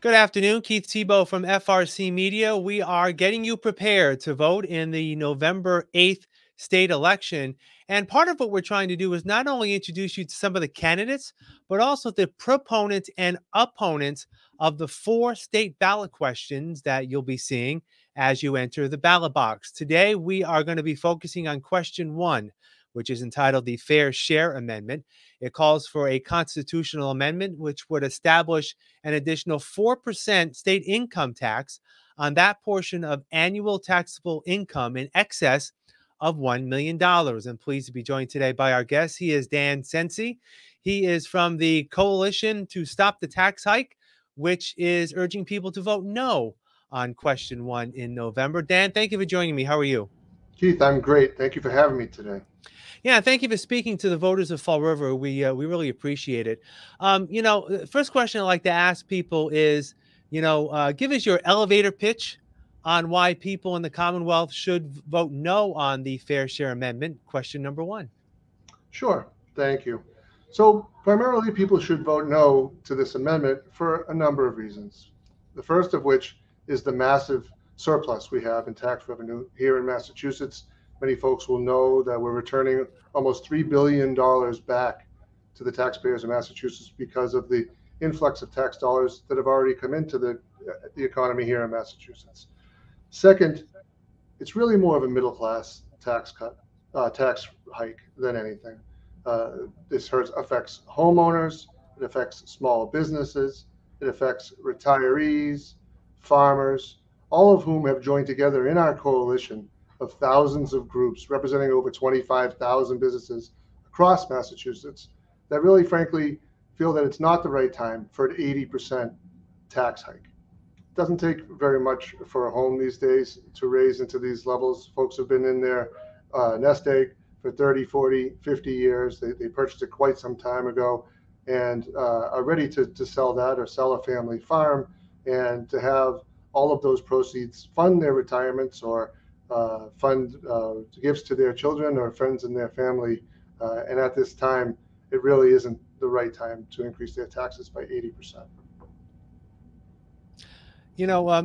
Good afternoon, Keith Tebow from FRC Media. We are getting you prepared to vote in the November 8th state election. And part of what we're trying to do is not only introduce you to some of the candidates, but also the proponents and opponents of the four state ballot questions that you'll be seeing as you enter the ballot box. Today, we are going to be focusing on question one, which is entitled the Fair Share Amendment. It calls for a constitutional amendment which would establish an additional 4% state income tax on that portion of annual taxable income in excess of $1 million. I'm pleased to be joined today by our guest. He is Dan Sensi. He is from the Coalition to Stop the Tax Hike, which is urging people to vote no on question one in November. Dan, thank you for joining me. How are you? Keith, I'm great. Thank you for having me today. Yeah, thank you for speaking to the voters of Fall River. We really appreciate it. The first question I like to ask people is, give us your elevator pitch on why people in the Commonwealth should vote no on the Fair Share Amendment. Question number one. Sure. Thank you. So, primarily, people should vote no to this amendment for a number of reasons. The first of which is the massive surplus we have in tax revenue here in Massachusetts. Many folks will know that we're returning almost $3 billion back to the taxpayers of Massachusetts because of the influx of tax dollars that have already come into the economy here in Massachusetts. Second, it's really more of a middle class tax hike than anything. This affects homeowners, it affects small businesses, it affects retirees, farmers, all of whom have joined together in our coalition of thousands of groups representing over 25,000 businesses across Massachusetts that really, frankly, feel that it's not the right time for an 80% tax hike. It doesn't take very much for a home these days to raise into these levels. Folks have been in their nest egg for 30, 40, 50 years. They purchased it quite some time ago and are ready to sell that or sell a family farm and to have all of those proceeds fund their retirements or fund gifts to their children or friends in their family. And at this time, it really isn't the right time to increase their taxes by 80%.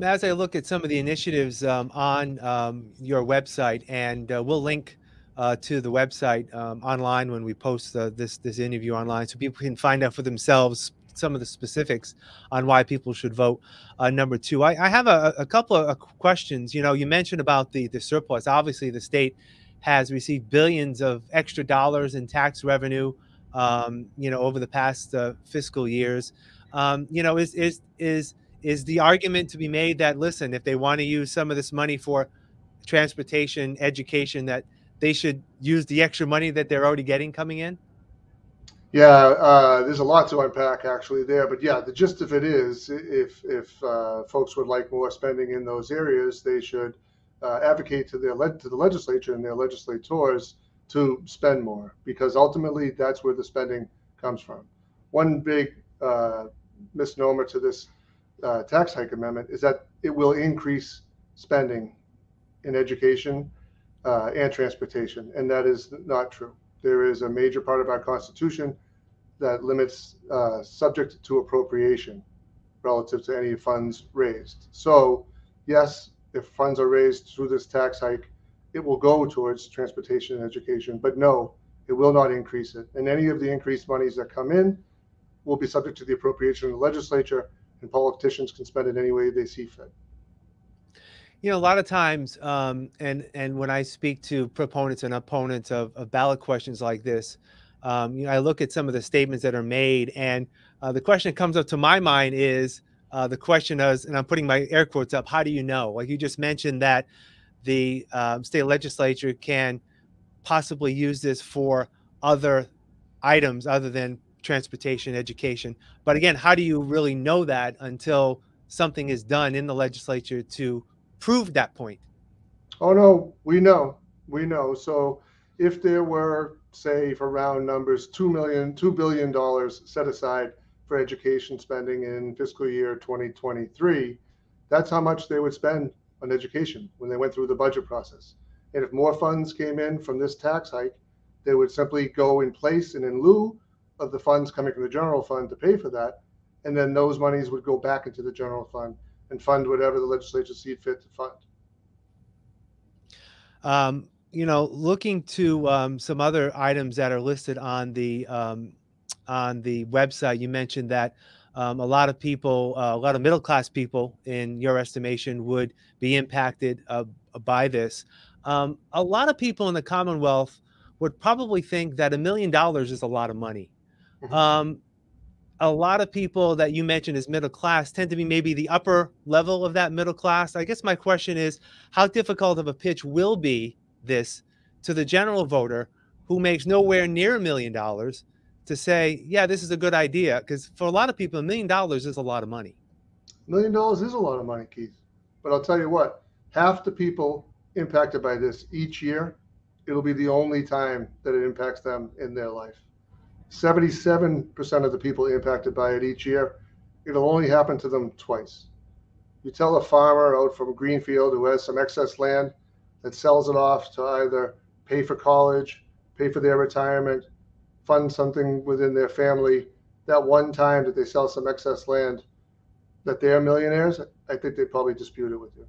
As I look at some of the initiatives on your website, and we'll link to the website online when we post this interview online, so people can find out for themselves some of the specifics on why people should vote number two. I have a couple of questions. You mentioned about the surplus. Obviously, the state has received billions of extra dollars in tax revenue, over the past fiscal years. Is the argument to be made that, listen, if they want to use some of this money for transportation, education, that they should use the extra money that they're already getting coming in? Yeah, there's a lot to unpack actually there, but yeah, the gist of it is, if folks would like more spending in those areas, they should advocate to the legislature and their legislators to spend more, because ultimately that's where the spending comes from. One big misnomer to this tax hike amendment is that it will increase spending in education and transportation, and that is not true. There is a major part of our Constitution that limits subject to appropriation relative to any funds raised. So, yes, if funds are raised through this tax hike, it will go towards transportation and education, but no, it will not increase it. And any of the increased monies that come in will be subject to the appropriation of the legislature, and politicians can spend it any way they see fit. A lot of times, and when I speak to proponents and opponents of ballot questions like this, I look at some of the statements that are made, and the question that comes up to my mind is the question is, and I'm putting my air quotes up, how do you know? Like you just mentioned that the state legislature can possibly use this for other items other than transportation, education. But again, how do you really know that until something is done in the legislature to prove that point? Oh no, we know, we know. So if there were, say, for round numbers, $2 billion set aside for education spending in fiscal year 2023, that's how much they would spend on education when they went through the budget process. And if more funds came in from this tax hike, they would simply go in place and in lieu of the funds coming from the general fund to pay for that, and then those monies would go back into the general fund and fund whatever the legislature sees fit to fund. Looking to some other items that are listed on the website, you mentioned that a lot of people, a lot of middle class people, in your estimation, would be impacted by this. A lot of people in the Commonwealth would probably think that $1 million is a lot of money. Mhm. A lot of people that you mentioned as middle class tend to be maybe the upper level of that middle class. I guess my question is, how difficult of a pitch will be this to the general voter who makes nowhere near $1 million to say, yeah, this is a good idea? Because for a lot of people, $1 million is a lot of money. $1 million is a lot of money, Keith. But I'll tell you what, half the people impacted by this each year, it'll be the only time that it impacts them in their life. 77% of the people impacted by it each year, it'll only happen to them twice. You tell a farmer out from Greenfield who has some excess land that sells it off to either pay for college, pay for their retirement, fund something within their family, that one time that they sell some excess land, that they're millionaires, I think they'd probably dispute it with you.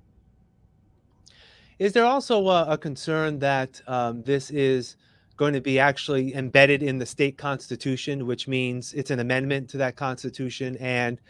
Is there also a concern that this is going to be actually embedded in the state constitution, which means it's an amendment to that constitution, and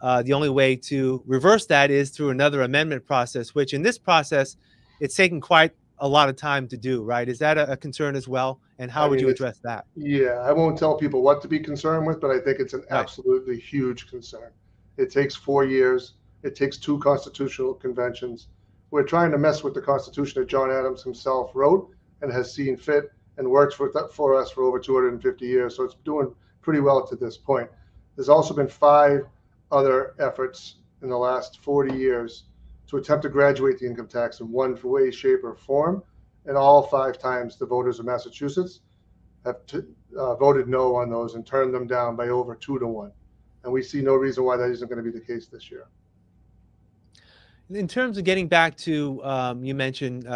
the only way to reverse that is through another amendment process, which in this process, it's taken quite a lot of time to do, right? Is that a concern as well? And how I would mean, you address that? yeah, I won't tell people what to be concerned with, but I think it's an Right. absolutely huge concern. It takes 4 years. It takes 2 constitutional conventions. We're trying to mess with the Constitution that John Adams himself wrote and has seen fit and works for us for over 250 years. So it's doing pretty well to this point. There's also been 5 other efforts in the last 40 years to attempt to graduate the income tax in one way, shape, or form. And all 5 times the voters of Massachusetts have voted no on those and turned them down by over 2 to 1. And we see no reason why that isn't going to be the case this year. In terms of getting back to, you mentioned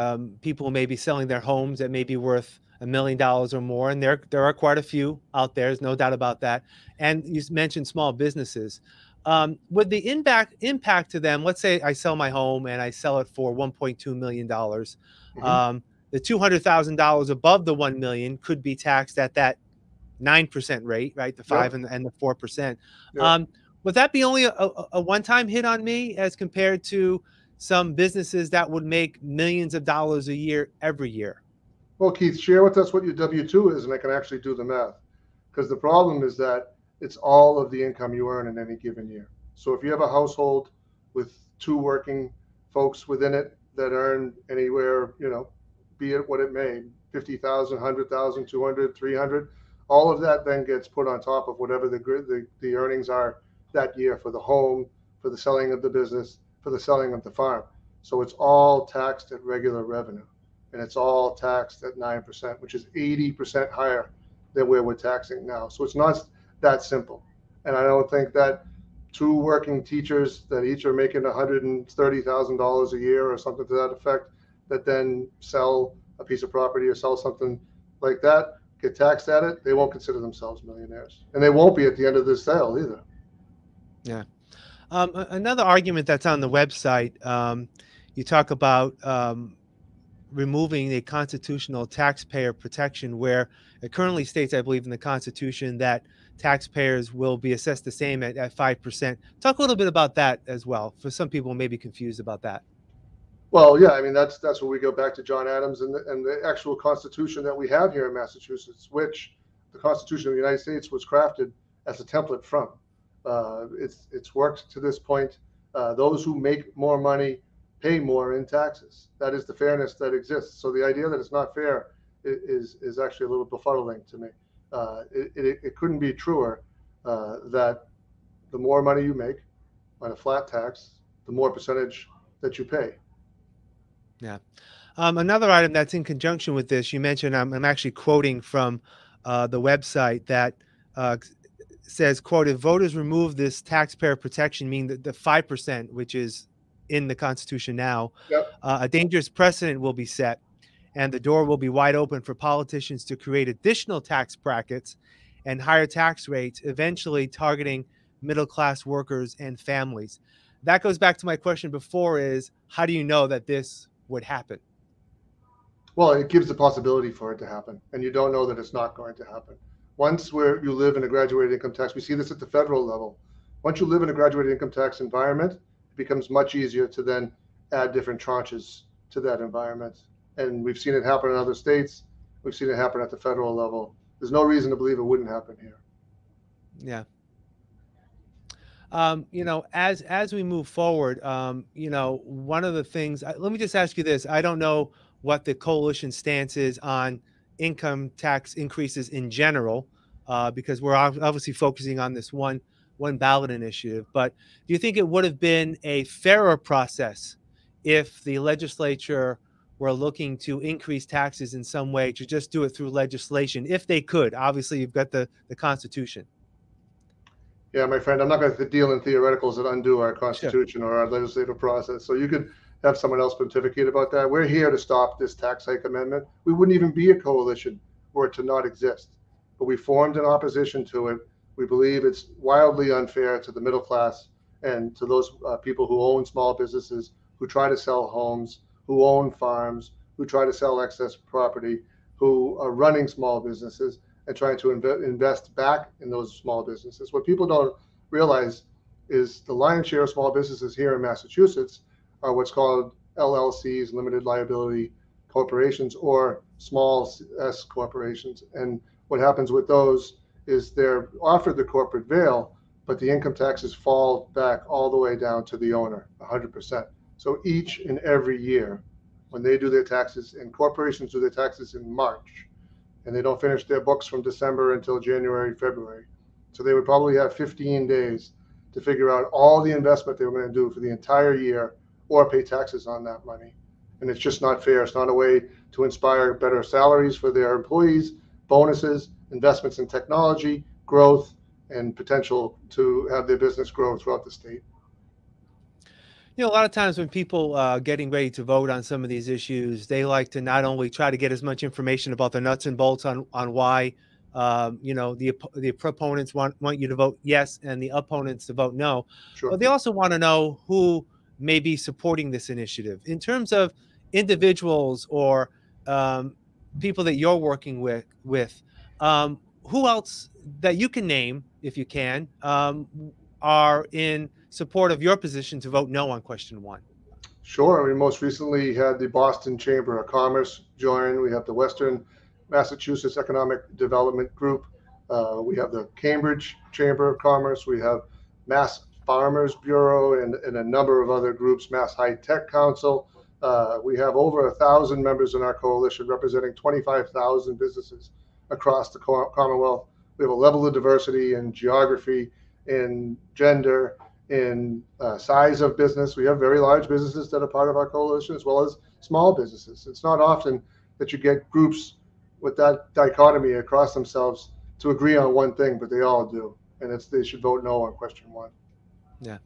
people may be selling their homes that may be worth $1 million or more, and there are quite a few out there. There's no doubt about that. And you mentioned small businesses. Would the impact to them? Let's say I sell my home and I sell it for $1.2 million. Mhm. The $200,000 above the 1 million could be taxed at that 9% rate, right? The 5 Yep. and the 4%. Yep. Would that be only a one-time hit on me as compared to some businesses that would make millions of dollars a year every year? Well, Keith, share with us what your W-2 is, and I can actually do the math. Because the problem is that it's all of the income you earn in any given year. So if you have a household with 2 working folks within it that earn anywhere, be it what it may, 50,000, 100,000, 200, 300, all of that then gets put on top of whatever the earnings are that year for the home, for the selling of the business, for the selling of the farm. So it's all taxed at regular revenue, and it's all taxed at 9%, which is 80% higher than where we're taxing now. So it's not that simple. And I don't think that 2 working teachers that each are making $130,000 a year or something to that effect, that then sell a piece of property or sell something like that, get taxed at it, they won't consider themselves millionaires. And they won't be at the end of this sale either. Yeah. Another argument that's on the website, you talk about removing the constitutional taxpayer protection, where it currently states, I believe, in the Constitution that taxpayers will be assessed the same at 5%. Talk a little bit about that as well. For some people who may be confused about that. Well, yeah, I mean, that's where we go back to John Adams and the actual Constitution that we have here in Massachusetts, which the Constitution of the United States was crafted as a template from. It's worked to this point. Those who make more money pay more in taxes. That is the fairness that exists. So the idea that it's not fair is actually a little befuddling to me. It couldn't be truer that the more money you make on a flat tax, the more percentage that you pay. Yeah. Another item that's in conjunction with this, you mentioned, I'm actually quoting from the website that says, quote, if voters remove this taxpayer protection, meaning the 5%, which is in the Constitution now, Yep. A dangerous precedent will be set, and the door will be wide open for politicians to create additional tax brackets and higher tax rates, eventually targeting middle class workers and families. That goes back to my question before: is how do you know that this would happen? Well, it gives the possibility for it to happen, and you don't know that it's not going to happen. Once where you live in a graduated income tax, we see this at the federal level. Once you live in a graduated income tax environment, it becomes much easier to then add different tranches to that environment. And we've seen it happen in other states. We've seen it happen at the federal level. There's no reason to believe it wouldn't happen here. Yeah. As we move forward, one of the things, let me just ask you this. I don't know what the coalition stance is on income tax increases in general, because we're obviously focusing on this one ballot initiative. But do you think it would have been a fairer process if the legislature were looking to increase taxes in some way, to just do it through legislation, if they could? Obviously, you've got the Constitution. Yeah, my friend, I'm not going to deal in theoreticals that undo our Sure. Constitution or our legislative process. So you could have someone else pontificate about that. We're here to stop this tax hike amendment. We wouldn't even be a coalition were it to not exist. But we formed an opposition to it. We believe it's wildly unfair to the middle class and to those people who own small businesses, who try to sell homes, who own farms, who try to sell excess property, who are running small businesses and trying to invest back in those small businesses. What people don't realize is the lion's share of small businesses here in Massachusetts are what's called LLCs, limited liability corporations, or small S corporations. And what happens with those is they're offered the corporate veil, but the income taxes fall back all the way down to the owner, 100%. So each and every year, when they do their taxes, and corporations do their taxes in March, and they don't finish their books from December until January, February. So they would probably have 15 days to figure out all the investment they were going to do for the entire year or pay taxes on that money. And it's just not fair. It's not a way to inspire better salaries for their employees, bonuses, investments in technology, growth, and potential to have their business grow throughout the state. A lot of times when people getting ready to vote on some of these issues, they like to not only try to get as much information about the nuts and bolts on why, the proponents want you to vote yes and the opponents to vote no, Sure. but they also want to know who may be supporting this initiative in terms of individuals or people that you're working with. Who else that you can name, if you can, are in support of your position to vote no on question one? Sure. I mean, most recently had the Boston Chamber of Commerce join. We have the Western Massachusetts Economic Development Group. We have the Cambridge Chamber of Commerce. We have Mass Farmers Bureau and a number of other groups, Mass High Tech Council. We have over 1,000 members in our coalition representing 25,000 businesses across the Commonwealth. We have a level of diversity in geography, in gender, in size of business. We have very large businesses that are part of our coalition, as well as small businesses. It's not often that you get groups with that dichotomy across themselves to agree on one thing, but they all do. And they should vote no on question one. Yeah.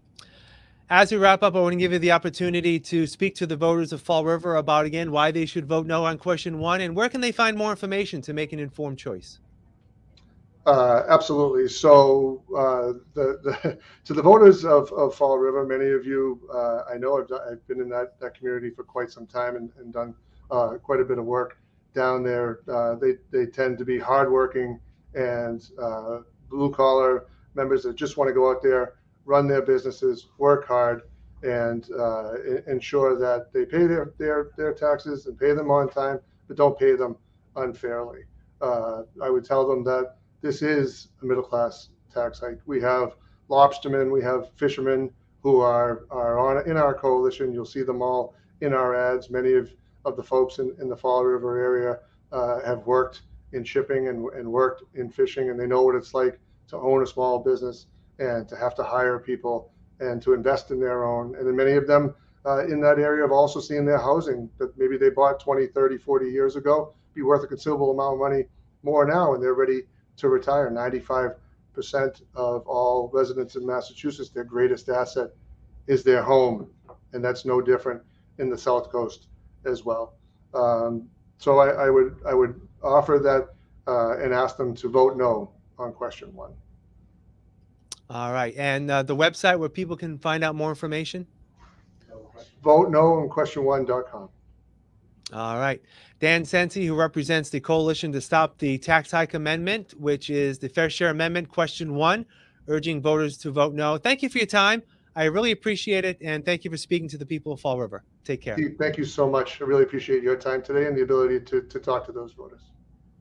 As we wrap up, I want to give you the opportunity to speak to the voters of Fall River about, again, why they should vote no on question one, and where can they find more information to make an informed choice? Absolutely. So to the voters of Fall River, many of you, I know I've been in that community for quite some time and done quite a bit of work down there. They tend to be hardworking and blue collar members that just want to go out there, run their businesses, work hard, and ensure that they pay their taxes and pay them on time, but don't pay them unfairly. I would tell them that this is a middle class tax hike. We have lobstermen, we have fishermen who are in our coalition. You'll see them all in our ads. Many of the folks in the Fall River area have worked in shipping and worked in fishing, and they know what it's like to own a small business and to have to hire people and to invest in their own. And then many of them in that area have also seen their housing that maybe they bought 20, 30, 40 years ago be worth a considerable amount of money more now, and they're ready to retire. 95% of all residents in Massachusetts, their greatest asset is their home, and that's no different in the South Coast as well. So I would offer that and ask them to vote no on question one. All right. And the website where people can find out more information? Vote no on question1.com. All right. Dan Sensi, who represents the Coalition to Stop the Tax Hike Amendment, which is the Fair Share Amendment, question 1, urging voters to vote no. Thank you for your time. I really appreciate it. And thank you for speaking to the people of Fall River. Take care. Keith, thank you so much. I really appreciate your time today and the ability to talk to those voters.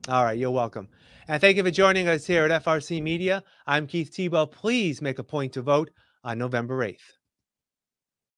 All right. You're welcome. And thank you for joining us here at FRC Media. I'm Keith Tebow. Please make a point to vote on November 8th.